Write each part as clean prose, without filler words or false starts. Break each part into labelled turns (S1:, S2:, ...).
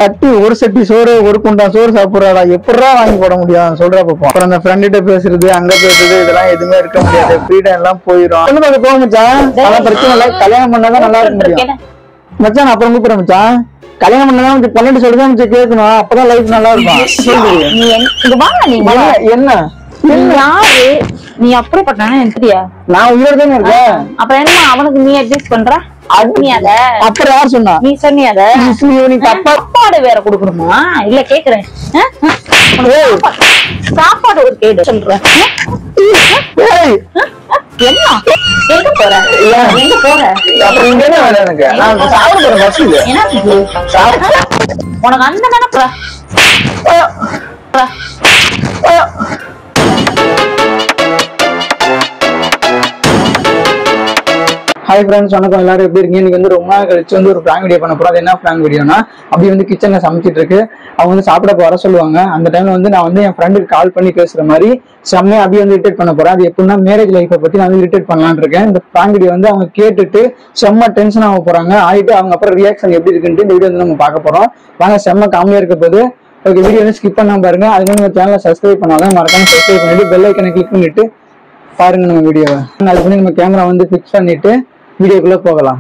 S1: சட்டி ஒரு சட்டி சோறு ஒரு குண்டா சோறு சாப்பிடுறாடா, எப்படா வாங்கி போட முடியும் சொல்ற பாப்போம். அப்புறம் அந்த ஃப்ரெண்ட்ட பேசுறது அங்க பேசுறது இதெல்லாம் எதுவுமே இருக்க முடியாது, ஃப்ரீடம் எல்லாம் போயிடும். பொண்ணு போக மச்சான், அதெல்லாம் பிரச்சனை இல்லை, கல்யாணம் பண்ணாதான் நல்லா இருக்க முடியும் மச்சான். அப்புறம் கூப்பிடுறேன் மச்சான், கல்யாணம் பண்ணாதான் பன்னெண்டு சொல்லிதான் மச்சான் கேட்கணும், அப்பதான் லைஃப் நல்லா இருக்கும். என்ன
S2: யாரு நீ அப்படிப்பட்ட எனக்கு தெரியா?
S1: நான் உயிரோட தானே இருக்கேன்.
S2: அப்புறம் என்ன அவனுக்கு நீ அட்ஜஸ்ட் பண்ற?
S1: அப்புறம் யார் சொன்னா?
S2: நீ சொன்னியாத சாப்பாடு வேற கொடுக்கணுமா? இல்ல கேக்குறேன், சாப்பாடு ஒரு கேடு சொல்றேன். என்ன எங்க போற? எங்க போற? உனக்கு அந்த நினைப்புற?
S1: ஹாய் ஃப்ரெண்ட்ஸ், வணக்கம். எல்லாரும் எப்படி இருக்கீங்க? இன்னைக்கு வந்து ரொம்ப நாள் கழிச்சு வந்து ஒரு பிராங்க் வீடியோ பண்ண போறோம். அது என்ன பிராங்க் வீடியோனா, அப்படி வந்து கிச்சன்ல சமைச்சிட்டு இருக்கு, அவங்க வந்து சாப்பிட வர சொல்லுவாங்க. அந்த டைம்ல வந்து நான் வந்து என் ஃப்ரெண்டுக்கு கால் பண்ணி பேசுற மாதிரி செம்மையா அப்படி வந்து இரிட்டேட் பண்ண போறேன். அது எப்படின்னா மேரேஜ் லைஃப்பை பத்தி நான் வந்து இரிட்டேட் பண்ணலான்னு இருக்கேன். இந்த பிராங்க் வீடியோ வந்து அவங்க கேட்டுட்டு செம்ம டென்ஷன் ஆக போறாங்க. ஆகிட்டு அவங்க அப்புறம் ரியாக்ஷன் எப்படி இருக்குன்ட்டு இந்த வீடியோ வந்து நம்ம பார்க்க போறோம். வாங்க, செம்ம காமெடியா இருக்க போது. ஓகே, வீடியோ வந்து ஸ்கிப் பண்ணாம பாருங்க. அது வந்து நம்ம சேனலை சப்ஸ்கிரைப் பண்ணாதான் மறக்காம சப்ஸ்கிரைப் பண்ணிட்டு பெல் ஐக்கனை கிளிக் பண்ணிட்டு பாருங்க நம்ம வீடியோவை. அதுக்கு வந்து நம்ம கேமரா வந்து ஃபிக்ஸ் பண்ணிட்டு வீடியோக்குள்ள போகலாம்.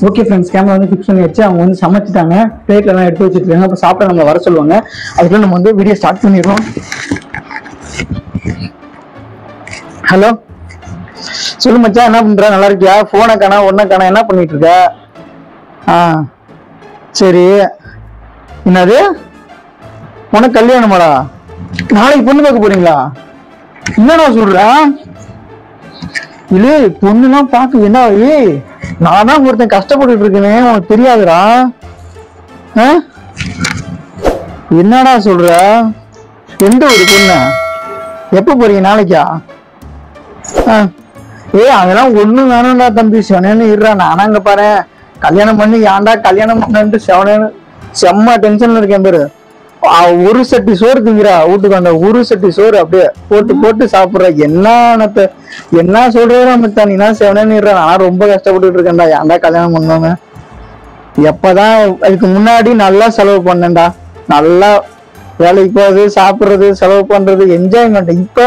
S1: ஓகே ஃப்ரெண்ட்ஸ், கேமரா வந்து ஃபிக்ஸ் பண்ணி வச்சு அவங்க வந்து சமைச்சிட்டாங்க, பிளேட்ல எல்லாம் எடுத்து வச்சுட்டு இருக்காங்க. அப்ப சாப்பிட நம்ம வர சொல்லுவாங்க. அதுக்குள்ள நம்ம வந்து வீடியோ ஸ்டார்ட் பண்ணிடுறோம். ஹலோ, சொல்லு மச்சான், என்ன பண்ற? நல்லா இருக்கியா? போனை காணா, ஒன்ன காணா, என்ன பண்ணிட்டு இருக்க? சரி, என்னது உனக்கு கல்யாணமாடா? நாளைக்கு பொண்ணு பார்க்க போறீங்களா? என்னடா சொல்ற? இல்ல பொண்ணுலாம் பாக்க என்ன? நான் தான் ஒருத்தன் கஷ்டப்பட்டு இருக்கேனே, உனக்கு தெரியாதுடா? என்னடா சொல்ற? எந்த ஒரு பொண்ணு? எப்ப போறீங்க? நாளைக்கா? அதெல்லாம் ஒண்ணு வேணும்டா தம்பி, செவனேன்னு இருறா. நானா இங்க பாரு, கல்யாணம் பண்ணி ஏன்டா கல்யாணம் பண்ணு செவனேன்னு செம்ம டென்ஷன்ல இருக்கேன் பேரு. ஒரு சட்டி சோறு திங்கிறா வீட்டுக்கு வந்த, ஒரு சட்டி சோறு அப்படியே போட்டு போட்டு சாப்பிடுற. என்ன சொல்றா மச்சான், நீனா செவனேன்னு. நான் ரொம்ப கஷ்டப்பட்டு இருக்கேன்டா, ஏன்டா கல்யாணம் பண்ணோங்க. எப்பதான் அதுக்கு முன்னாடி நல்லா செலவு பண்ணேன்டா, நல்லா வேலைக்கு போறது, சாப்பிடுறது, செலவு பண்றது, என்ஜாய்மெண்ட். இப்ப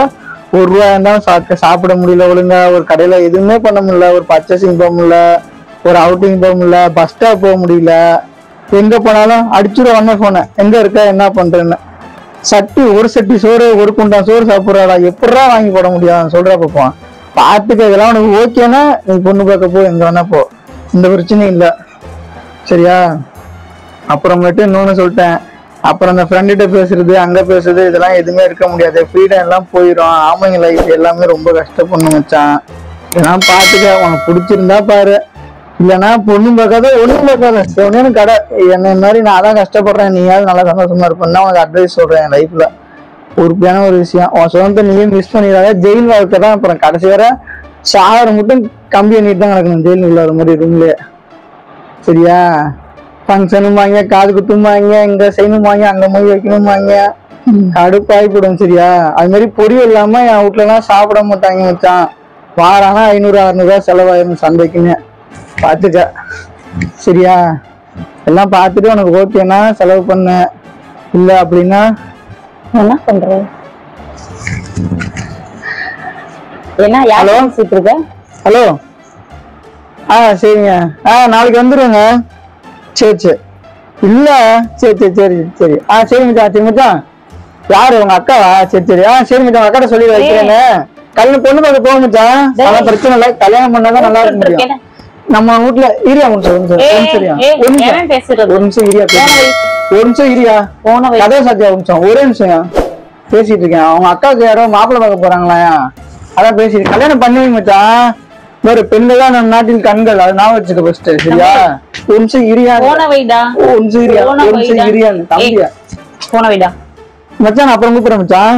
S1: ஒரு ரூபாய் இருந்தாலும் சாப்பிட முடியல ஒழுங்கா, ஒரு கடையில எதுவுமே பண்ண முடியல, ஒரு பர்ச்சேசிங் போக முடியல, ஒரு அவுட்டிங் போக முடியல, பஸ் ஸ்டாப் போக முடியல. எங்க போனாலும் அடிச்சுடுவாங்க போன, எங்க இருக்க என்ன பண்றேன்னு. சட்டி ஒரு சட்டி சோறு ஒரு குண்டா சோறு சாப்பிடுறாடா, எப்படா வாங்கி போட முடியும் சொல்ற பாப்போம். பாத்துக்க, இதெல்லாம் உனக்கு ஓகேனா நீ பொண்ணு பார்க்க போ, எங்க வேணா போ, இந்த பிரச்சனையும் இல்லை, சரியா? அப்புறமேட்டு இன்னொன்னு சொல்லிட்டேன், அப்புறம் அந்த ஃப்ரெண்ட்ட பேசுறது அங்க பேசுறது இதெல்லாம் எதுவுமே இருக்க முடியாது, ஃப்ரீடம் எல்லாம் போயிடும். ஆமைங்க லைஃப் எல்லாமே ரொம்ப கஷ்டப்படணும் மச்சான். இதெல்லாம் பாத்துக்க, உனக்கு பிடிச்சிருந்தா பாரு, இல்லைன்னா பொண்ணு பார்க்காத ஒண்ணும் பார்க்காத, சொன்னேன்னு கடை. என்ன மாதிரி நான் தான் கஷ்டப்படுறேன், நீயாவது நல்லா சந்தோஷமா இருப்பேன்னா உனக்கு அட்வைஸ் சொல்றேன். என் லைஃப்ல உறுப்பியான ஒரு விஷயம், உன் சுதந்திர நீயே மிஸ் பண்ணிடாத. ஜெயில் வாழ்க்கை தான், அப்புறம் கடைசி வர சாகர மட்டும் கம்பி பண்ணிட்டு தான் கிடக்கணும் ஜெயில் உள்ள மாதிரி ரூம்லயே, சரியா? ஃபங்க்ஷனும் வாங்க, காது குத்தும் வாங்க, இங்க செய்யணும் வாங்க, அங்க மொழி வைக்கணும் வாங்க, கடுப்பாயிப்படும், சரியா? அது மாதிரி பொரியல் இல்லாம என் வீட்டுல எல்லாம் சாப்பிட மாட்டாங்க மச்சான். வாரானா 500-600 செலவாயிரும் சந்தைக்குன்னு, பாத்துக்க, சரியா? எல்லாம் பார்த்துட்டு உனக்கு ஓகேனா செலவு பண்ண, இல்ல அப்படின்னா
S2: என்ன பண்ற? என்ன யாரோ இருக்க?
S1: ஹலோ, சரிங்க, நாளைக்கு வந்துருங்க. சரி சரி, இல்ல சரி சரி சரி சரி, சரி மச்சான், சரி மச்சான். யாரு உங்க அக்காவா? சரி சரி, சரி மச்சான், உங்க அக்காட்ட சொல்லி வைக்கிறேன்னு. கல்யாணம் பொண்ணு பார்க்க போக மச்சான், அதெல்லாம் பிரச்சனை இல்லை, கல்யாணம் பண்ணாதான் நல்லா இருக்க முடியும். நம்ம வீட்டுல இரியா ஒரு நிமிஷம் இரியா, கதை சாத்தியா ஒரு நிமிஷம், ஒரே நிமிஷம் பேசிட்டு இருக்கேன். அவங்க அக்காவுக்கு யாரோ மாப்பிள்ளை பார்க்க போறாங்களா, அதான் பேசிட்டு. கல்யாணம் பண்ணுவீங்க மச்சான், வேற பெண்கள் தான் நம் நாட்டின் கண்கள், அது நான் வச்சுக்க ஃபர்ஸ்ட், சரியா? ஒரு நிமிஷம் இரியா, ஒரு நிமிஷம் இரியா, ஒரு நிமிஷம் இரியான்னு தம்பியா
S2: போன வைடா
S1: மச்சான். அப்புறம் கூப்பிடுறேன் மச்சான்,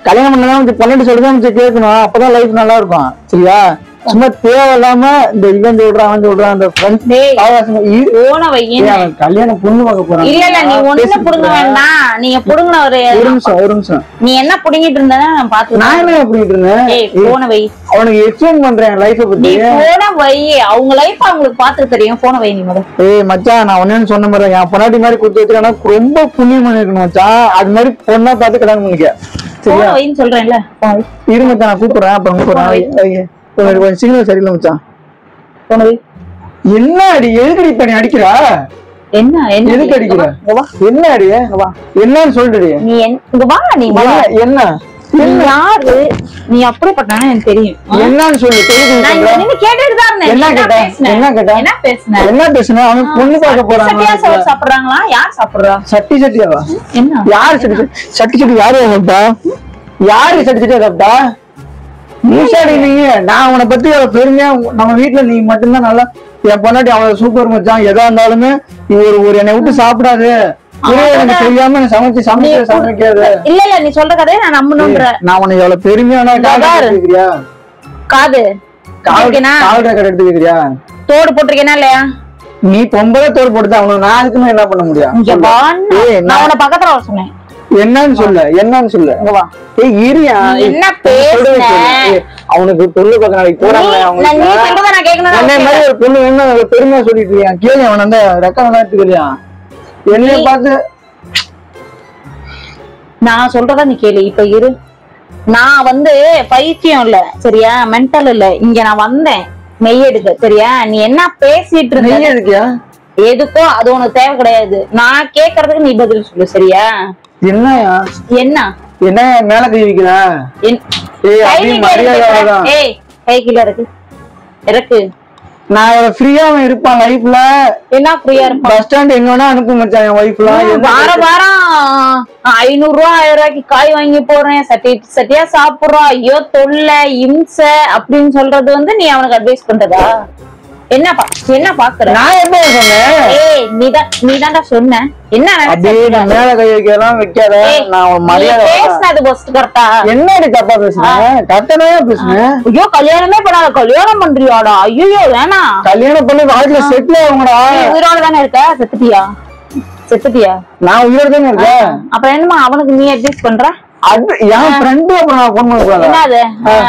S1: கல்யாணம் பண்ணதான் 12 சொல்லிதான் கேட்கணும், அப்பதான் லைஃப் நல்லா இருக்கும், சரியா? சும்மா தேவையில்லாம இந்த இவன் சொல்றான் அவன் சொல்றான் அந்த
S2: போன வையேன்
S1: கல்யாணம் பொண்ணு பார்க்க போறான்.
S2: இல்ல நீ ஒண்ணு புடுங்க வேண்டாம். நீங்க புடுங்கின ஒரு
S1: நிமிஷம்
S2: நீ என்ன புடுங்கிட்டு இருந்த நான் பாத்து.
S1: நான் என்ன புடிங்கிட்டு இருந்தேன்?
S2: போன வை.
S1: அவனுக்கு எக்ஸ்பிளைன் பண்றேன் லைஃப பத்தி.
S2: போன வை. அவங்க லைஃப் அவங்களுக்கு பாத்து தெரியும். போன வை நீ முதல்ல.
S1: மச்சான் நான் ஒன்னு சொன்ன மாதிரி என் பொண்டாட்டி மாதிரி கொடுத்து வச்சிருக்கா ரொம்ப புண்ணியம் பண்ணிருக்கணும் மச்சான். அது மாதிரி பொண்ணா பார்த்து கல்யாணம் பண்ணிக்க. சரியா
S2: வைன்னு சொல்றேன்ல.
S1: இரு மச்சான் நான் கூப்பிடுறேன். அப்புறம் கூப்பிடுறேன். சிக்னல் சரியில்லை மச்சான்.
S2: போன வை. என்ன
S1: அடி எதுக்கடி இப்ப நீ அடிக்கிறா?
S2: என்ன
S1: எதுக்கு அடிக்கிற? என்ன அடி என்னன்னு சொல்லிடு.
S2: நீ இங்க வா. நீ
S1: என்ன
S2: யாரு நீ அப்படிப்பட்டா எனக்கு தெரியும்.
S1: என்னன்னு சொல்லு. என்ன பேசுன? அவன் பொண்ணு பார்க்க போறாங்க.
S2: சாப்பிடுறாங்களா? யார் சாப்பிடுறா?
S1: சட்டி சட்டியாவா?
S2: என்ன
S1: யாரு சட்டி சட்டி யாரு சாப்பிட்டா? யாரு சட்டி சட்டியா சாப்பிட்டா? நீங்க நான் உன்னை பத்தி பெருமையா நம்ம வீட்டுல நீ மட்டும்தான் நல்லா என் பொண்டாட்டி அவன் சூப்பர் மச்சான். எதா இருந்தாலுமே ஒரு என்னை விட்டு சாப்பிடாது எனக்கு தெரியாம சமைக்காது.
S2: இல்ல இல்ல நீ சொல்ற கதையை நான் நம்பணும்ன்ற.
S1: நான் உனக்கு எவ்வளவு பெருமையான
S2: காது
S1: எடுத்துக்கிறியா?
S2: தோடு போட்டிருக்கேனா இல்லையா?
S1: நீ பொம்பளை தோடு போட்டு அவனுக்கு நான் அதுக்குமே என்ன பண்ண முடியும்?
S2: நான் உன பக்கத்துல வர சொன்னேன்.
S1: என்னன்னு சொல்லு. என்னன்னு சொல்லு.
S2: என்ன பேசுற?
S1: அவனுக்கு பொண்ணு பார்க்க நாளைக்கு போறாங்க. ஒரு பொண்ணு வேணும் பெருமையா சொல்லிட்டு இருக்கான். கேள்வி அவன் அந்த ரெக்கார்ட் எடுத்துக்கலையா? என்னைய பார்த்து
S2: நான் சொல்றதா நீ கேளு. இப்ப இரு. நான் பைத்தியம் இல்ல சரியா? மென்டல் இல்ல. இங்க நான் வந்தேன் நெய் எடுக்க சரியா? நீ என்ன பேசிட்டு இருக்க?
S1: எதுக்கியா?
S2: எதுக்கோ அது உனக்கு தேவை கிடையாது. நான் கேக்குறதுக்கு நீ பதில் சொல்லு சரியா?
S1: என்னயா?
S2: என்ன
S1: என்ன மேல கை வைக்கிற?
S2: கை கீழ இருக்கு இருக்கு.
S1: நான் ஃப்ரீயா இருப்பான் லைஃப்ல.
S2: என்ன ஃப்ரீயா இருப்பான்?
S1: பஸ் ஸ்டாண்ட் எங்க வேணா அனுப்ப மச்சான் என் வைஃப்ல.
S2: வாரம் 500 ரூபா 1000 ரூபாய்க்கு காய் வாங்கி போறேன். சட்டியா சாப்பிடுறோம். ஐயோ தொல்லை இம்சை அப்படின்னு சொல்றது நீ அவனுக்கு அட்வைஸ் பண்றதா? என்ன பாக்குற?
S1: நான் எப்ப சொன்னேன்?
S2: நீதான்டா சொன்ன. என்ன
S1: மேல கை வைக்கலாம் வைக்காத. நான் மரியாதை
S2: பேசினது பஸ்ட் கரெக்டா?
S1: என்னடி தப்பா பேசுனேன்? கரெக்டானே பேசுனேன்.
S2: ஐயோ கல்யாணமே பண்ணாத. கல்யாணம் பண்றியாடா? ஐயோ வேணாம்.
S1: கல்யாணம் பண்ணி வாழ்க்கையில செட்டில் ஆகுங்கடா.
S2: உயிரோட தானே இருக்க? செத்துட்டியா?
S1: நான் உயிரோட தானே இருக்கேன்.
S2: அப்ப என்னமா அவனுக்கு நீ அட்வைஸ் பண்ற?
S1: என் ஃப்ரெண்டு அப்புறம் நான் போன்
S2: பண்ணக்கூடாது.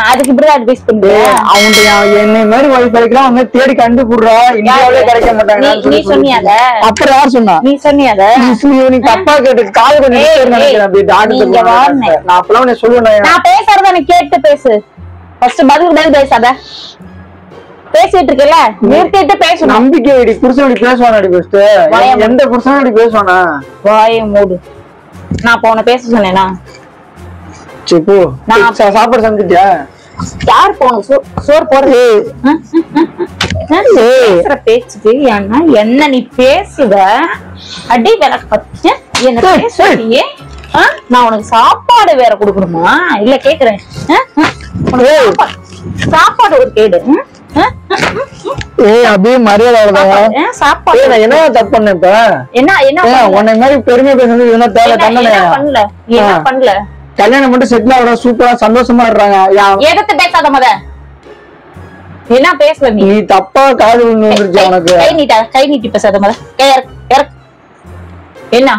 S2: அதுக்கு இப்படி அட்வைஸ் பண்றேன்.
S1: அவங்க என்னை மாதிரி வைஃப் கிடைக்கலாம் அவங்க தேடி கண்டுபிடுறா. இந்தியாவிலே கிடைக்க மாட்டாங்க.
S2: நீ சொன்னியாத?
S1: அப்புறம் யார் சொன்னா?
S2: நீ சொன்னியாத?
S1: நீ தப்பா கேட்டு கால் கொஞ்சம் நான் அப்பெல்லாம் சொல்லுவேன்.
S2: நான் பேசுறத நீ கேட்டு பேசு. ஃபர்ஸ்ட் பதில் பேசாத. பேசிட்டு இருக்கல நிறுத்திட்டு பேசணும்.
S1: நம்பிக்கை அடி புருஷனடி பேசுவானடி ஃபர்ஸ்ட். எந்த புருஷனடி பேசுவானா?
S2: வாயை மூடு. நான் போன பேச சொன்னேனா?
S1: சிப்பு நான் சாப்பாடு சமைச்சிட்டியா?
S2: யார் போன சோறு போடுறது? பேசுற பேச்சுக்கு என்ன நீ பேசுவ? அடி விளக்கு பத்தி என்ன பேசுறியே? நான் உனக்கு சாப்பாடு வேற கொடுக்கணுமா? இல்ல கேக்குறேன். சாப்பாடு ஒரு கேடு.
S1: அப்படியே மரியாதை
S2: சாப்பாடு
S1: என்ன தப்பு பண்ண? இப்ப
S2: என்ன
S1: உன்னை மாதிரி பெருமை பேசுறது என்ன தேவை?
S2: பண்ணல என்ன பண்ணல?
S1: கல்யாணம் மட்டும் செட்டில் ஆகுற சூப்பரா சந்தோஷமா இருக்காங்க.
S2: எதிர்த்து பேசாத முத. என்ன பேசல
S1: நீ தப்பா காது வந்துருச்சு உனக்கு.
S2: கை நீட்டி பேசாத முத. என்ன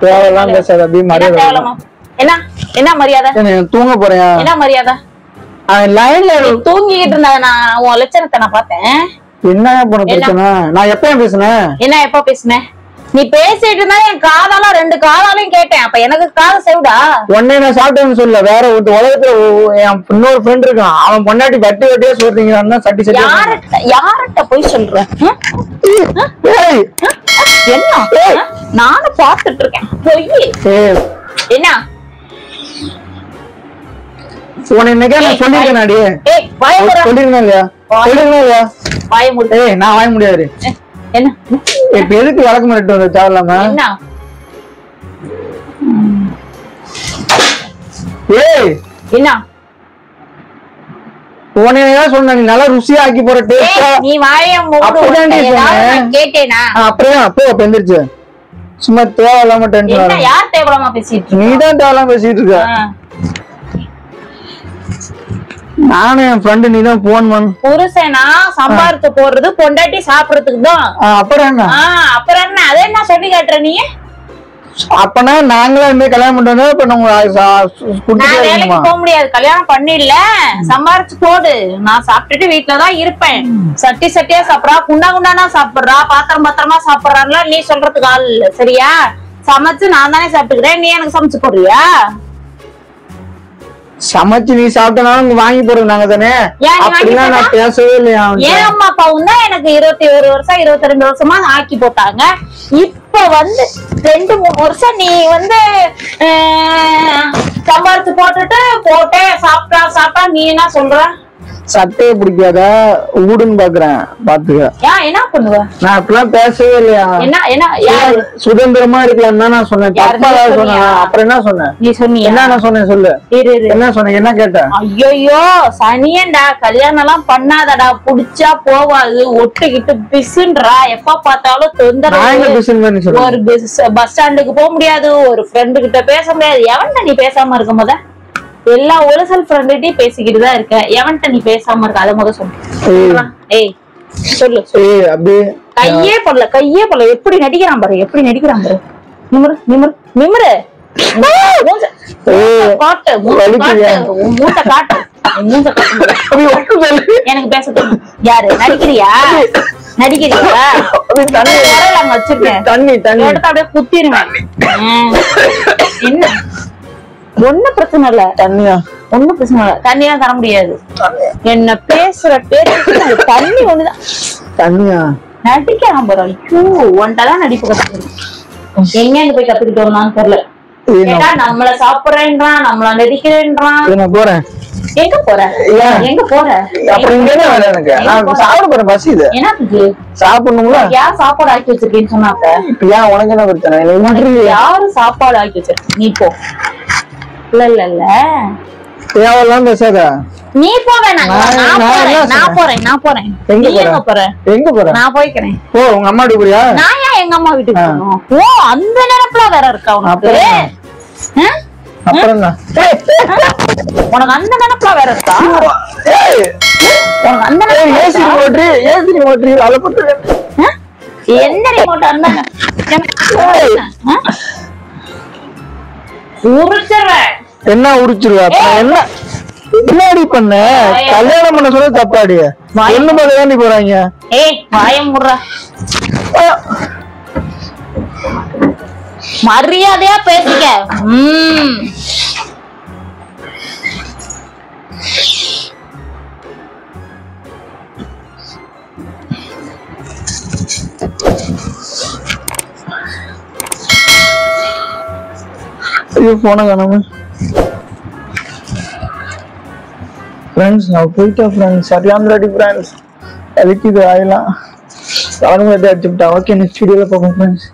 S1: தேவையெல்லாம் பேசாத. அப்படியே மரியாதை.
S2: என்ன மரியாதை?
S1: தூங்க போறேன்.
S2: என்ன மரியாதை?
S1: லைன்ல
S2: தூங்கிட்டு இருந்தா நான் உன் லட்சணத்தை நான் பார்த்தேன்.
S1: என்ன பண்ண பிரச்சனை? நான் எப்ப பேசுனேன்?
S2: என்ன எப்ப பேசுனேன்? நீ பேசிட்டு இருந்தா என் காதாலாம் 2 காதாலையும் கேட்டேன். அப்ப எனக்கு காது செவிடா?
S1: உடனே நான் சாப்பிட்டேன்னு சொல்ல. வேற ஒரு உலகத்துல என் இன்னொரு ஃப்ரெண்ட் இருக்கான். அவன் பொண்டாட்டி வட்டியா சொல்றீங்க. சட்டி சட்டி
S2: யார்கிட்ட போய் சொல்ற? என்ன நானும் பாத்துட்டு இருக்கேன். பொய் என்ன
S1: உன இன்னைக்கே நான் சொல்லிருக்கேனாடி? சொல்லிருக்கேன் இல்லையா? சொல்லிருக்கேன் இல்லையா? நான் வாங்க முடியாது.
S2: என்ன
S1: இப்ப எதுக்கு வழக்கு மிரட்டு வந்த தேவையில்லாம?
S2: என்ன
S1: உனையா சொன்ன நீ நல்லா ருசியா ஆக்கி போற டேஸ்டா.
S2: நீ வாயை மூடு. கேட்டேனா?
S1: அப்படியே அப்போ எந்திரிச்சு சும்மா தேவையில்லாம டென்ஷன்.
S2: யார் தேவையில்லாம பேசிட்டு?
S1: நீதான் தேவையில்லாம பேசிட்டு இருக்க. நானும் என் ஃப்ரெண்டு நீ தான் போன் பண்ண.
S2: புருஷனா சம்பாரிச்சு போடுறது பொண்டாட்டி சாப்பிடறதுக்கு தான்.
S1: அப்புறம் என்ன?
S2: அப்புறம் என்ன? அதே என்ன சொல்லி காட்டுற நீ?
S1: அப்பனா நாங்களும் இந்த கல்யாணம் பண்றோம். இப்ப
S2: நான் வேலைக்கு போக முடியாது, கல்யாணம் பண்ணிடல, சம்பாரிச்சு போடு, நான் சாப்பிட்டுட்டு வீட்டுலதான் இருப்பேன். சட்டி சட்டியா சாப்பிடறா, குண்டா குண்டானா சாப்பிடுறா, பாத்திரம் பாத்திரமா சாப்பிடுறான்ல நீ சொல்றதுக்கு ஆள் இல்ல. சரியா? சமைச்சு நான் தானே சாப்பிட்டுக்கிறேன், நீ எனக்கு சமைச்சு போடுறியா?
S1: சமைச்சு நீ சாப்பிட்டனாலும் வாங்கி போடுறது நாங்க தானே. அப்படிலாம் நான் பேசவே இல்லையா?
S2: ஏன் அம்மா அப்பாவும் தான் எனக்கு 21 வருஷம் 22 வருஷமா ஆக்கி போட்டாங்க. இப்ப வந்து 2-3 வருஷம் நீ வந்து சம்பாரிச்சு போட்டேன் சாப்பிட்டா நீ என்ன சொல்ற?
S1: சட்டையை பிடிக்காத ஊடுன்னு பாக்குறேன், பாத்துக்க.
S2: ஏன் என்ன பண்ணுவ?
S1: நான் அப்படிலாம் பேசவே இல்லையா?
S2: என்ன
S1: சுதந்திரமா இருக்கலாம் தான் நான் சொன்னேன். தப்பா சொன்னேன். அப்புறம் என்ன சொன்னேன்?
S2: நீ சொன்னியா?
S1: என்ன நான் சொன்னேன் சொல்லு. என்ன சொன்ன? என்ன கேட்ட?
S2: ஐயோ சனியன்டா, கல்யாணம் எல்லாம் பண்ணாதடா, புடிச்சா போவாது, ஒட்டுக்கிட்டு பிசுன்றா, எப்ப பார்த்தாலும் தொந்தரவு. ஒரு பஸ் ஸ்டாண்டுக்கு போக முடியாது, ஒரு ஃப்ரெண்டு கிட்ட பேச முடியாது. எவன்டா நீ பேசாம இருக்கும் போத? எல்லா ஒரிஜினல் ஃப்ரெண்ட்டையும் பேசிக்கிட்டு தான் இருக்க. எவன்ட்ட நீ பேசாம இருக்க? அத முத சொல்லு. ஏய் சொல்லு.
S1: அப்படியே
S2: கையே போடல எப்படி நடிக்கிறான் பாரு, எப்படி நடிக்கிறான் பாரு. நிமிரு நிமிரு நிமிரு. காட்டு மூட்டை காட்டு. எனக்கு பேச தெரியும். யாரு நடிக்கிறியா? அங்க வச்சிருக்கேன், தண்ணி எடுத்து அப்படியே குத்திருவேன். என்ன ஒன்னும் பிரச்சனை இல்ல. தண்ணியா? ஒன்னும் பிரச்சனை இல்ல, தண்ணியா தர முடியாது. என்ன பேசுற பேச்சு தண்ணி ஒண்ணுதான்.
S1: தண்ணியா?
S2: நடிக்கலாம் போறோம். ஐயோ ஒன்ட்டதான் நடிப்பு கத்துக்கணும். எங்க போய் கத்துக்கிட்டு வரலாம்னு தெரியல. ஏன்னா நம்மள சாப்பிடுறேன்றான், நம்மள நடிக்கிறேன்றான்.
S1: நான் போறேன்.
S2: எங்க போற?
S1: சாப்பிட போறேன், பசி இது.
S2: என்னத்துக்கு
S1: சாப்பிடணுங்களா?
S2: யார் சாப்பாடு ஆக்கி வச்சிருக்கேன்னு சொன்னாங்க.
S1: ஏன் உனக்கு என்ன பிரச்சனை?
S2: யாரு சாப்பாடு ஆக்கி வச்சிருக்க? நீ போ. இல்ல
S1: தேவையெல்லாம் பேசாத.
S2: நீ போ. வேணாம், நான் போறேன். எங்க போற? நான் போய்க்கிறேன்.
S1: ஓ உங்க அம்மா வீட்டுக்கு போறியா?
S2: நான் ஏன் எங்க அம்மா வீட்டுக்கு போகணும்? ஓ அந்த நினைப்புல வேற இருக்கா உனக்கு?
S1: அப்புறம்
S2: உனக்கு அந்த நினைப்புல வேற இருக்கா? உனக்கு அந்த
S1: ஏசி ரிமோட் அத பத்தி
S2: எந்த ரிமோட்? அந்த உரிச்சிருவேன்.
S1: என்ன உரிச்சிருவா? என்ன பின்னாடி பண்ண? கல்யாணம் பண்ண சொல்ல தப்பாடி. என்ன மாதிரி போறாங்க?
S2: ஏய் வாயம் முடுறா. மரியாதையா பேசிக்க.
S1: ஐயோ போன காணாம. ஃப்ரெண்ட்ஸ் நான் போயிட்டேன் ஃப்ரெண்ட்ஸ். சரியான ரெடி ஃப்ரெண்ட்ஸ். எதுக்கு இது ஆயிலாம்? அவனும் எதாவது அடிச்சுட்டா. ஓகே நெக்ஸ்ட் வீடியோல பார்ப்போம் ஃப்ரெண்ட்ஸ்.